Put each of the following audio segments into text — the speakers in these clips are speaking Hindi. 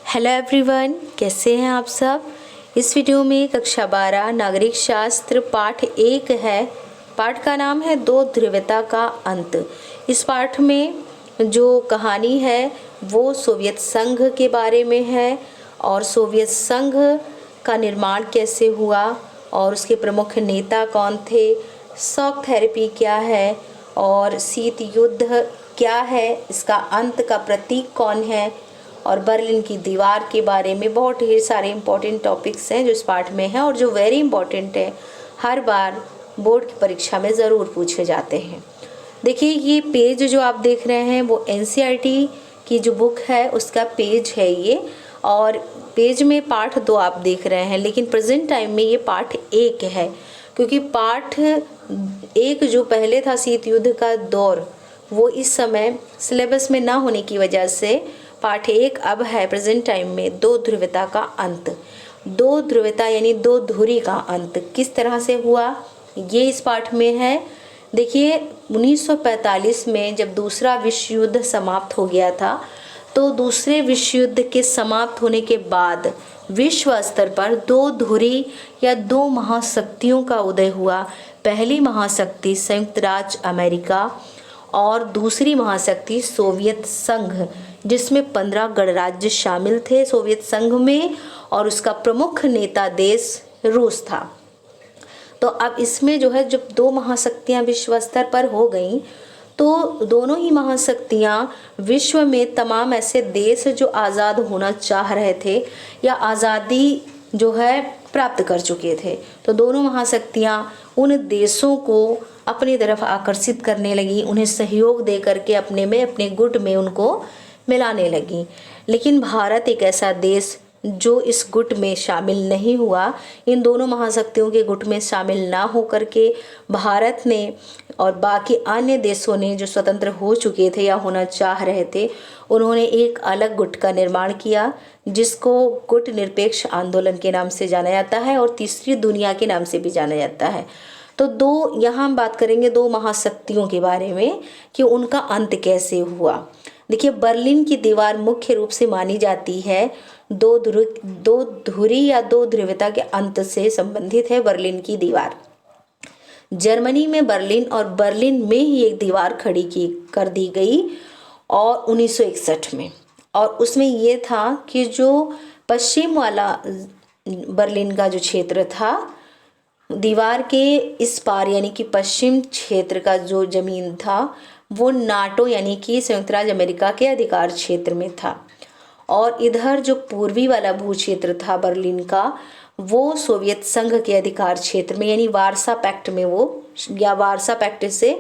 हेलो एवरीवन, कैसे हैं आप सब। इस वीडियो में कक्षा 12 नागरिक शास्त्र पाठ 1 है। पाठ का नाम है दो ध्रुवता का अंत। इस पाठ में जो कहानी है वो सोवियत संघ के बारे में है और सोवियत संघ का निर्माण कैसे हुआ और उसके प्रमुख नेता कौन थे, शॉक थेरेपी क्या है और शीत युद्ध क्या है, इसका अंत का प्रतीक कौन है और बर्लिन की दीवार के बारे में बहुत ढेर सारे इम्पोर्टेंट टॉपिक्स हैं जो इस पाठ में हैं और जो वेरी इम्पोर्टेंट है, हर बार बोर्ड की परीक्षा में ज़रूर पूछे जाते हैं। देखिए ये पेज जो आप देख रहे हैं वो एनसीईआरटी की जो बुक है उसका पेज है ये, और पेज में पाठ 2 आप देख रहे हैं, लेकिन प्रेजेंट टाइम में ये पाठ 1 है क्योंकि पाठ 1 जो पहले था शीत युद्ध का दौर वो इस समय सिलेबस में ना होने की वजह से पाठ 1 अब है प्रेजेंट टाइम में दो ध्रुवता का अंत। दो ध्रुवता यानी दो धुरी का अंत किस तरह से हुआ ये इस पाठ में है। देखिए 1945 में जब दूसरा विश्व युद्ध समाप्त हो गया था तो दूसरे विश्व युद्ध के समाप्त होने के बाद विश्व स्तर पर दो धुरी या दो महाशक्तियों का उदय हुआ। पहली महाशक्ति संयुक्त राज्य अमेरिका और दूसरी महाशक्ति सोवियत संघ, जिसमें 15 गणराज्य शामिल थे सोवियत संघ में और उसका प्रमुख नेता देश रूस था। तो अब इसमें जो है जब दो महाशक्तियां विश्व स्तर पर हो गई तो दोनों ही महाशक्तियां विश्व में तमाम ऐसे देश जो आज़ाद होना चाह रहे थे या आज़ादी जो है प्राप्त कर चुके थे, तो दोनों महाशक्तियां उन देशों को अपनी तरफ आकर्षित करने लगी, उन्हें सहयोग दे करके अपने गुट में उनको मिलाने लगी। लेकिन भारत एक ऐसा देश जो इस गुट में शामिल नहीं हुआ, इन दोनों महाशक्तियों के गुट में शामिल ना हो करके भारत ने और बाकी अन्य देशों ने जो स्वतंत्र हो चुके थे या होना चाह रहे थे, उन्होंने एक अलग गुट का निर्माण किया जिसको गुट निरपेक्ष आंदोलन के नाम से जाना जाता है और तीसरी दुनिया के नाम से भी जाना जाता है। तो दो यहाँ हम बात करेंगे दो महाशक्तियों के बारे में कि उनका अंत कैसे हुआ। देखिए बर्लिन की दीवार मुख्य रूप से मानी जाती है दो धुरी या दो ध्रुवता के अंत से संबंधित है। बर्लिन की दीवार जर्मनी में बर्लिन और बर्लिन में ही एक दीवार खड़ी कर दी गई और 1961 में, और उसमें ये था कि जो पश्चिम वाला बर्लिन का जो क्षेत्र था दीवार के इस पार यानी कि पश्चिम क्षेत्र का जो जमीन था वो नाटो यानी कि संयुक्त राज्य अमेरिका के अधिकार क्षेत्र में था, और इधर जो पूर्वी वाला भू क्षेत्र था बर्लिन का वो सोवियत संघ के अधिकार क्षेत्र में यानी वारसा पैक्ट में वो या वारसा पैक्ट से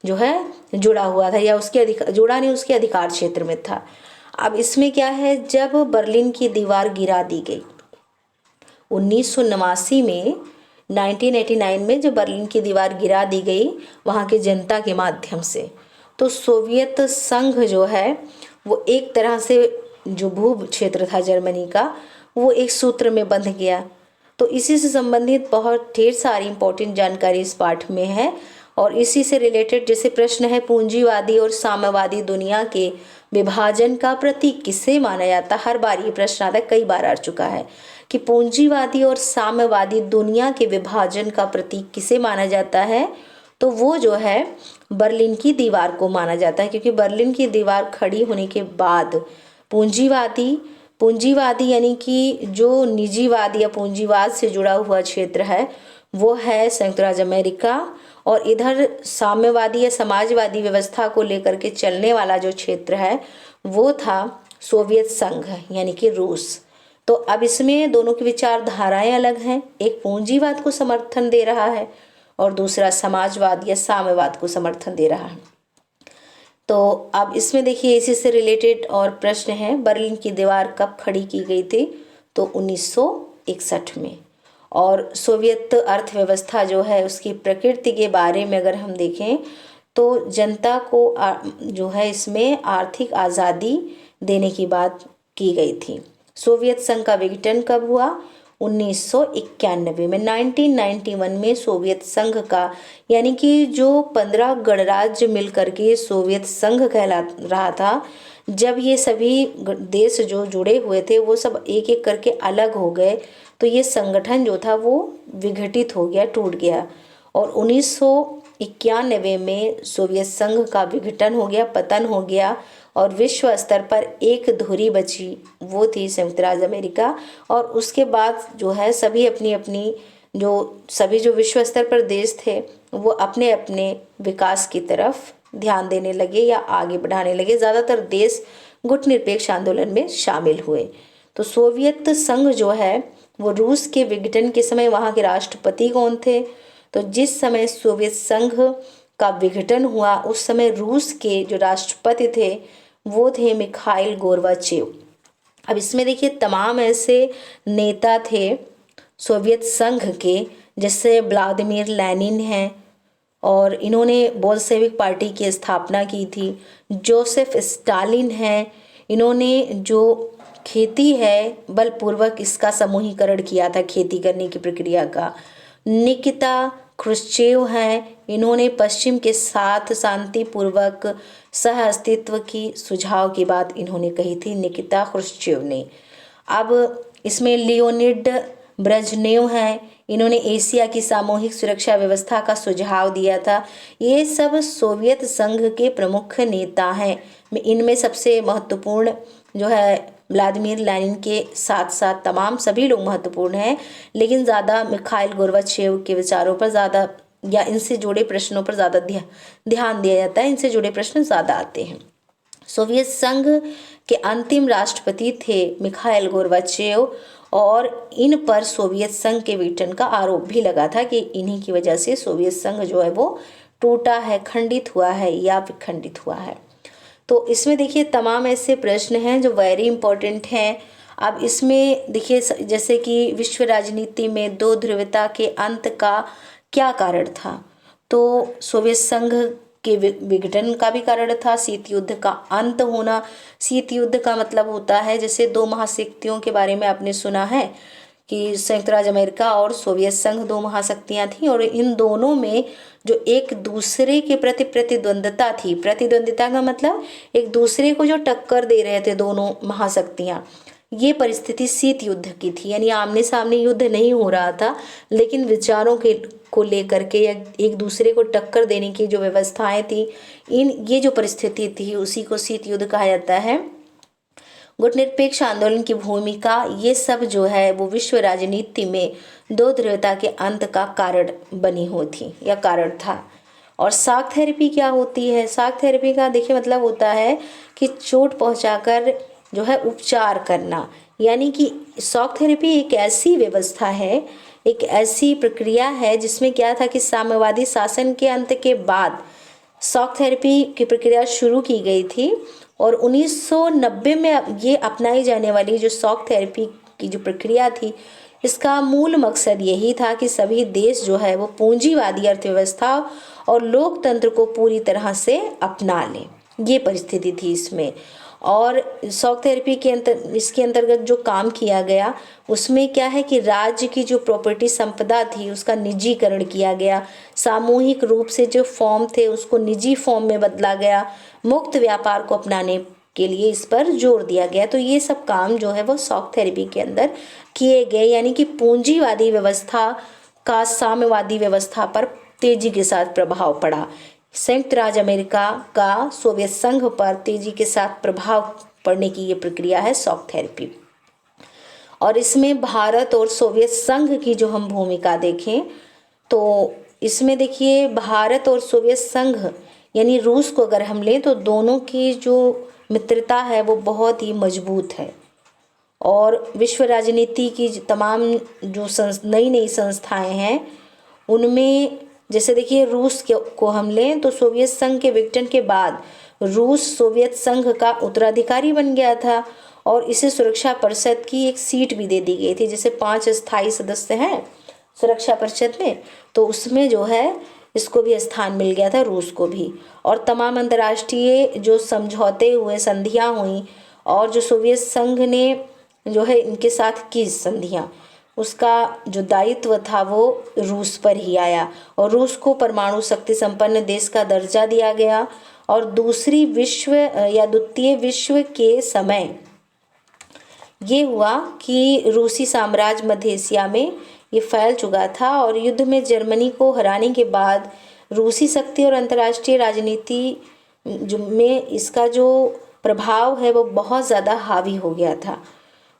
जो है जुड़ा हुआ था या उसके जुड़ा नहीं उसके अधिकार क्षेत्र में था। अब इसमें क्या है, जब बर्लिन की दीवार गिरा दी गई 1989 में 1989 में जब बर्लिन की दीवार गिरा दी गई वहाँ की जनता के माध्यम से, तो सोवियत संघ जो है वो एक तरह से जो भू क्षेत्र था जर्मनी का वो एक सूत्र में बंध गया। तो इसी से संबंधित बहुत ढेर सारी इंपॉर्टेंट जानकारी इस पाठ में है और इसी से रिलेटेड जैसे प्रश्न है पूंजीवादी और साम्यवादी दुनिया के विभाजन का प्रतीक किसे माना जाता है। हर बार ये प्रश्न आता है, कई बार आ चुका है कि पूंजीवादी और साम्यवादी दुनिया के विभाजन का प्रतीक किसे माना जाता है, तो वो जो है बर्लिन की दीवार को माना जाता है क्योंकि बर्लिन की दीवार खड़ी होने के बाद पूंजीवादी यानी कि जो निजीवाद या पूंजीवाद से जुड़ा हुआ क्षेत्र है वो है संयुक्त राज्य अमेरिका, और इधर साम्यवादी या समाजवादी व्यवस्था को लेकर के चलने वाला जो क्षेत्र है वो था सोवियत संघ यानी कि रूस। तो अब इसमें दोनों की विचारधाराएं अलग हैं, एक पूंजीवाद को समर्थन दे रहा है और दूसरा समाजवाद या साम्यवाद को समर्थन दे रहा है। तो अब इसमें देखिए इसी से रिलेटेड और प्रश्न है, बर्लिन की दीवार कब खड़ी की गई थी, तो 1961 में। और सोवियत अर्थव्यवस्था जो है उसकी प्रकृति के बारे में अगर हम देखें तो जनता को जो है इसमें आर्थिक आज़ादी देने की बात की गई थी। सोवियत संघ का विघटन कब हुआ, 1991 में। 1991 में सोवियत संघ का, यानी कि जो 15 गणराज्य मिलकर के सोवियत संघ कहला रहा था, जब ये सभी देश जो जुड़े हुए थे वो सब एक एक करके अलग हो गए, तो ये संगठन जो था वो विघटित हो गया, टूट गया। और 1991 में सोवियत संघ का विघटन हो गया, पतन हो गया, और विश्व स्तर पर एक धुरी बची, वो थी संयुक्त राज्य अमेरिका। और उसके बाद जो है सभी अपनी अपनी जो विश्व स्तर पर देश थे वो अपने अपने विकास की तरफ ध्यान देने लगे या आगे बढ़ाने लगे। ज़्यादातर देश गुटनिरपेक्ष आंदोलन में शामिल हुए। तो सोवियत संघ जो है वो रूस के विघटन के समय वहाँ के राष्ट्रपति कौन थे? तो जिस समय सोवियत संघ का विघटन हुआ उस समय रूस के जो राष्ट्रपति थे वो थे मिखाइल गोर्बाचेव। अब इसमें देखिए तमाम ऐसे नेता थे सोवियत संघ के, जैसे व्लादिमीर लेनिन हैं और इन्होंने बोल्शेविक पार्टी की स्थापना की थी। जोसेफ स्टालिन हैं, इन्होंने जो खेती है बलपूर्वक इसका समूहीकरण किया था, खेती करने की प्रक्रिया का। निकिता क्रुश्चेव हैं, इन्होंने पश्चिम के साथ शांतिपूर्वक सह अस्तित्व की सुझाव की बात इन्होंने कही थी, निकिता क्रुश्चेव ने। अब इसमें लियोनिड ब्रेजनेव हैं, इन्होंने एशिया की सामूहिक सुरक्षा व्यवस्था का सुझाव दिया था। ये सब सोवियत संघ के प्रमुख नेता हैं। इनमें सबसे महत्वपूर्ण जो है व्लादिमीर लेनिन के साथ साथ तमाम सभी लोग महत्वपूर्ण हैं, लेकिन ज़्यादा मिखाइल गोर्बाचेव के विचारों पर ज़्यादा या इनसे जुड़े प्रश्नों पर ज़्यादा ध्यान दिया जाता है, इनसे जुड़े प्रश्न ज़्यादा आते हैं। सोवियत संघ के अंतिम राष्ट्रपति थे मिखाइल गोर्बाचेव और इन पर सोवियत संघ के विघटन का आरोप भी लगा था कि इन्हीं की वजह से सोवियत संघ जो है वो टूटा है, खंडित हुआ है या विखंडित हुआ है। तो इसमें देखिए तमाम ऐसे प्रश्न हैं जो वेरी इंपॉर्टेंट हैं। अब इसमें देखिए जैसे कि विश्व राजनीति में दो ध्रुवता के अंत का क्या कारण था? तो सोवियत संघ के विघटन का भी कारण था, शीत युद्ध का अंत होना। शीत युद्ध का मतलब होता है, जैसे दो महाशक्तियों के बारे में आपने सुना है कि संयुक्त राज्य अमेरिका और सोवियत संघ दो महाशक्तियां थीं और इन दोनों में जो एक दूसरे के प्रति प्रतिद्वंद्विता थी, प्रतिद्वंद्विता का मतलब एक दूसरे को जो टक्कर दे रहे थे दोनों महाशक्तियां, ये परिस्थिति शीत युद्ध की थी। यानी आमने सामने युद्ध नहीं हो रहा था, लेकिन विचारों को लेकर के या एक दूसरे को टक्कर देने की जो व्यवस्थाएं थी, ये जो परिस्थिति थी उसी को शीत युद्ध कहा जाता है। गुटनिरपेक्ष आंदोलन की भूमिका, ये सब जो है वो विश्व राजनीति में दो ध्रुवता के अंत का कारण बनी हुई थी या कारण था। और शॉक थेरेपी क्या होती है? शॉक थेरेपी का देखिए मतलब होता है कि चोट पहुंचाकर जो है उपचार करना। यानी कि शॉक थेरेपी एक ऐसी व्यवस्था है, एक ऐसी प्रक्रिया है जिसमें क्या था कि साम्यवादी शासन के अंत के बाद शॉक थेरेपी की प्रक्रिया शुरू की गई थी और 1990 में ये अपनाई जाने वाली जो शॉक थेरेपी की जो प्रक्रिया थी, इसका मूल मकसद यही था कि सभी देश जो है वो पूंजीवादी अर्थव्यवस्था और लोकतंत्र को पूरी तरह से अपना लें, ये परिस्थिति थी इसमें। और शॉक थेरेपी के इसके अंतर्गत जो काम किया गया उसमें क्या है कि राज्य की जो प्रॉपर्टी संपदा थी उसका निजीकरण किया गया, सामूहिक रूप से जो फॉर्म थे उसको निजी फॉर्म में बदला गया, मुक्त व्यापार को अपनाने के लिए इस पर जोर दिया गया। तो ये सब काम जो है वो शॉक थेरेपी के अंदर किए गए, यानी कि पूंजीवादी व्यवस्था का साम्यवादी व्यवस्था पर तेजी के साथ प्रभाव पड़ा। संयुक्त राज्य अमेरिका का सोवियत संघ पर तेजी के साथ प्रभाव पड़ने की ये प्रक्रिया है शॉक थेरेपी। और इसमें भारत और सोवियत संघ की जो हम भूमिका देखें तो इसमें देखिए भारत और सोवियत संघ यानी रूस को अगर हम लें तो दोनों की जो मित्रता है वो बहुत ही मजबूत है। और विश्व राजनीति की तमाम जो नई नई संस्थाएं हैं उनमें जैसे देखिए रूस को हम लें तो सोवियत संघ के विघटन के बाद रूस सोवियत संघ का उत्तराधिकारी बन गया था और इसे सुरक्षा परिषद की एक सीट भी दे दी गई थी। जैसे 5 स्थायी सदस्य हैं सुरक्षा परिषद में, तो उसमें जो है इसको भी स्थान मिल गया था, रूस को भी। और तमाम अंतर्राष्ट्रीय जो समझौते हुए, संधियां हुई और जो सोवियत संघ ने जो है इनके साथ की संधियां, उसका जो दायित्व था वो रूस पर ही आया और रूस को परमाणु शक्ति संपन्न देश का दर्जा दिया गया। और द्वितीय विश्व के समय ये हुआ कि रूसी साम्राज्य मध्य एशिया में ये फैल चुका था और युद्ध में जर्मनी को हराने के बाद रूसी शक्ति और अंतर्राष्ट्रीय राजनीति में इसका जो प्रभाव है वो बहुत ज़्यादा हावी हो गया था।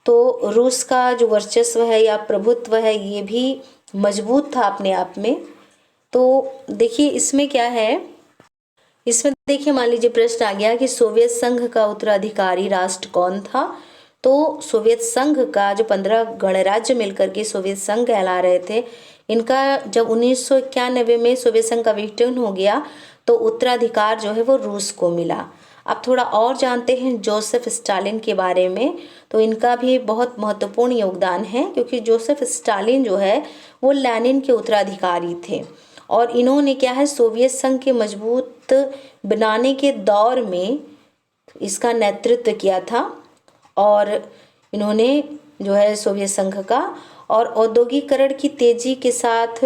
तो रूस का जो वर्चस्व है या प्रभुत्व है ये भी मजबूत था अपने आप में। तो देखिए इसमें क्या है, इसमें देखिए मान लीजिए प्रश्न आ गया कि सोवियत संघ का उत्तराधिकारी राष्ट्र कौन था। तो सोवियत संघ का जो 15 गणराज्य मिलकर के सोवियत संघ कहला रहे थे, इनका जब 1991 में सोवियत संघ का विघटन हो गया तो उत्तराधिकार जो है वो रूस को मिला। अब थोड़ा और जानते हैं जोसेफ स्टालिन के बारे में। तो इनका भी बहुत महत्वपूर्ण योगदान है क्योंकि जोसेफ स्टालिन जो है वो लेनिन के उत्तराधिकारी थे और इन्होंने क्या है सोवियत संघ के मजबूत बनाने के दौर में इसका नेतृत्व किया था। और इन्होंने जो है सोवियत संघ का और औद्योगिकरण की तेजी के साथ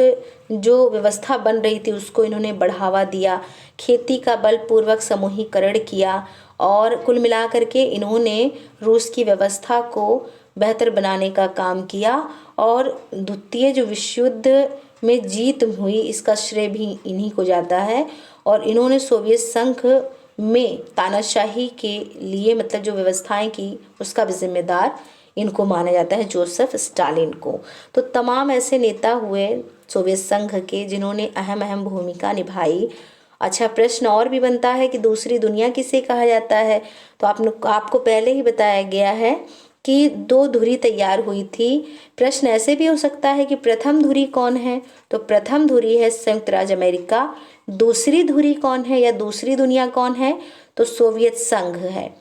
जो व्यवस्था बन रही थी उसको इन्होंने बढ़ावा दिया, खेती का बलपूर्वक समूहीकरण किया और कुल मिलाकर के इन्होंने रूस की व्यवस्था को बेहतर बनाने का काम किया। और द्वितीय जो विश्व युद्ध में जीत हुई इसका श्रेय भी इन्हीं को जाता है। और इन्होंने सोवियत संघ में तानाशाही के लिए मतलब जो व्यवस्थाएं की उसका भी जिम्मेदार इनको माना जाता है, जोसेफ स्टालिन को। तो तमाम ऐसे नेता हुए सोवियत संघ के जिन्होंने अहम भूमिका निभाई। अच्छा प्रश्न और भी बनता है कि दूसरी दुनिया किसे कहा जाता है। तो आपको पहले ही बताया गया है कि 2 धुरी तैयार हुई थी। प्रश्न ऐसे भी हो सकता है कि प्रथम धुरी कौन है। तो प्रथम धुरी है संयुक्त राज्य अमेरिका। दूसरी धुरी कौन है या दूसरी दुनिया कौन है, तो सोवियत संघ है।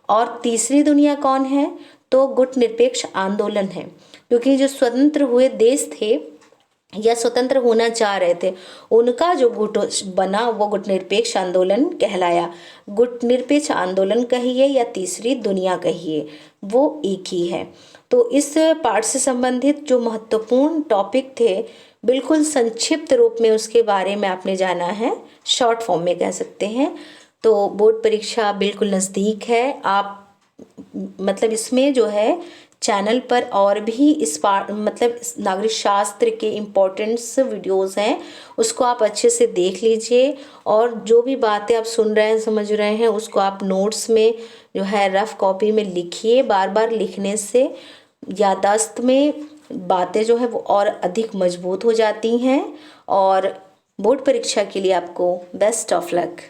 और तीसरी दुनिया कौन है, तो गुटनिरपेक्ष आंदोलन है। क्योंकि जो स्वतंत्र हुए देश थे या स्वतंत्र होना चाह रहे थे उनका जो गुट बना वो गुटनिरपेक्ष आंदोलन कहलाया। गुटनिरपेक्ष आंदोलन कहिए या तीसरी दुनिया कहिए वो एक ही है। तो इस पाठ से संबंधित जो महत्वपूर्ण टॉपिक थे बिल्कुल संक्षिप्त रूप में उसके बारे में आपने जाना है, शॉर्ट फॉर्म में कह सकते हैं। तो बोर्ड परीक्षा बिल्कुल नज़दीक है। आप मतलब इसमें जो है चैनल पर और भी इस मतलब नागरिक शास्त्र के इम्पोर्टेंट्स वीडियोस हैं उसको आप अच्छे से देख लीजिए। और जो भी बातें आप सुन रहे हैं समझ रहे हैं उसको आप नोट्स में जो है रफ कॉपी में लिखिए। बार बार लिखने से याददाश्त में बातें जो है वो और अधिक मजबूत हो जाती हैं। और बोर्ड परीक्षा के लिए आपको बेस्ट ऑफ लक।